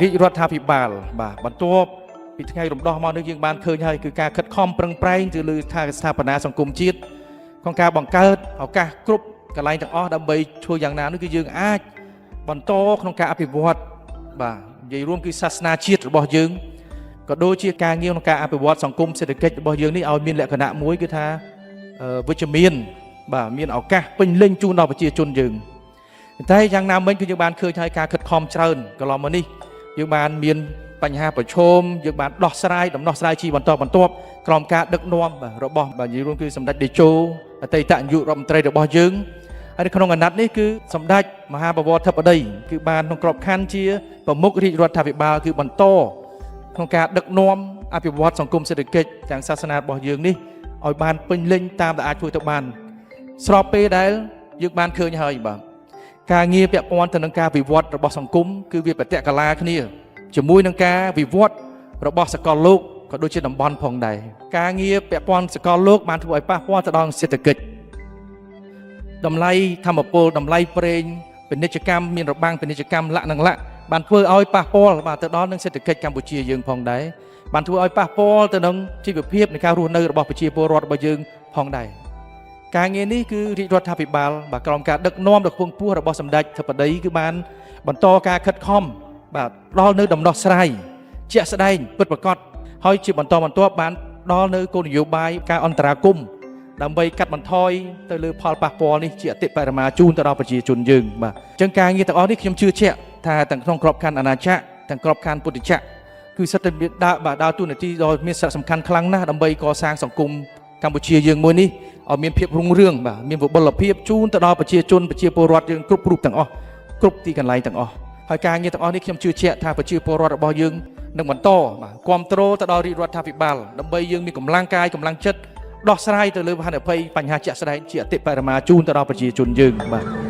រាជរដ្ឋាភិបាលបាទបន្ទាប់ពីថ្ងៃរំដោះមកនេះយើងបានឃើញហើយគឺការខិតខំប្រឹងប្រែងទៅលើថាស្ថាបនាសង្គមជាតិក្នុងការបង្កើតឱកាសគ្រប់កន្លែងទាំងអស់ដើម្បីជួយយ៉ាងណានោះគឺយើងអាចបន្តក្នុងការអភិវឌ្ឍបាទនិយាយរួមគឺសាសនាជាតិរបស់យើងក៏ដូចជាការងារក្នុងការអភិវឌ្ឍសង្គមសេដ្ឋកិច្ចរបស់យើងនេះឲ្យមានលក្ខណៈមួយគឺថាវិជ្ជមានបាទមានឱកាសពេញលេញជូនដល់ប្រជាជនយើងតែយ៉ាងណាមិញគឺយើងបានឃើញហើយការខិតខំច្រើនកន្លងមកនេះយើងបានមានបញ្ហាប្រឈមយើងបានដោះស្រាយដំណោះស្រាយជាបន្តបន្ទាប់ក្រោមការដឹកនាំរបស់បាទនិយាយរួមគឺសម្ដេចតេជោអតីតនាយករដ្ឋមន្ត្រីរបស់យើងហើយក្នុងអាណត្តិនេះគឺសម្ដេចមហាបវរធិបតីគឺបានក្នុងក្របខ័ណ្ឌជាប្រមុខរាជរដ្ឋាភិបាលគឺបន្តក្នុងការដឹកនាំអភិវឌ្ឍសង្គមសេដ្ឋកិច្ចទាំងសាសនារបស់យើងនេះឲ្យបានពេញលេញតាមដែលអាចធ្វើទៅបានស្របពេលដែលយើងបានឃើញហើយបាទការងារពាក់ព័ន្ធទៅនឹងការវិវត្តរបស់សង្គមគឺវាប្រតិកលាគ្នាជាមួយនឹងការវិវត្តរបស់សកលលោកក៏ដូចជាតំបន់ផងដែរការងារពាក់ព័ន្ធសកលលោកបានធ្វើឲ្យប៉ះពាល់ទៅដល់សេដ្ឋកិច្ចតម្លៃធម្មពលតម្លៃប្រេងពាណិជ្ជកម្មមានរបាំងពាណិជ្ជកម្មលក្ខណៈបានធ្វើឲ្យប៉ះពាល់បាទទៅដល់នឹងសេដ្ឋកិច្ចកម្ពុជាយើងផងដែរបានធ្វើឲ្យប៉ះពាល់ទៅនឹងជីវភាពនៃការរស់នៅរបស់ប្រជាពលរដ្ឋរបស់យើងផងដែរការងារនេះគឺរាជរដ្ឋាភិបាលបាទក្រោមការដឹកនាំដ៏ខ្ពង់ខ្ពស់របស់សម្ដេចធិបតីគឺបានបន្តការខិតខំបាទដល់នៅដំណោះស្រាយជាក់ស្ដែងពិតប្រាកដហើយជាបន្តបន្ទាប់បានដល់នៅគោលនយោបាយការអន្តរាគមន៍ដើម្បីកាត់បន្ថយទៅលើផលប៉ះពាល់នេះជាអតិបរមាជូនទៅដល់ប្រជាជនយើងបាទអញ្ចឹងការងារទាំងអស់នេះខ្ញុំជឿជាក់ថាទាំងក្នុងក្របខ័ណ្ឌអាណាចក្រទាំងក្របខ័ណ្ឌពុទ្ធចក្រគឺសិតតែមានដើរតួនាទីដ៏មានសារៈសំខាន់ខ្លាំងណាស់ដើម្បីកសាងសង្គមកម្ពុជាយើងមួយនេះឲ្យមានភាពរុងរឿងបាទមានវិបុលភាពជូនទៅដល់ប្រជាជនប្រជាពលរដ្ឋយើងគ្រប់រូបទាំងអស់គ្រប់ទីកន្លែងទាំងអស់ហើយការងារទាំងអស់នេះខ្ញុំជឿជាក់ថាប្រជាពលរដ្ឋរបស់យើងនឹងបន្តបាទគ្រប់គ្រងទៅដល់រាជរដ្ឋាភិបាលដើម្បីយើងមានកម្លាំងកាយកម្លាំងចិត្តដោះស្រាយទៅលើហានិភ័យបញ្ហាជាក់ស្ដែងជាអតិបរមាជូនទៅដល់ប្រជាជនយើងបាទ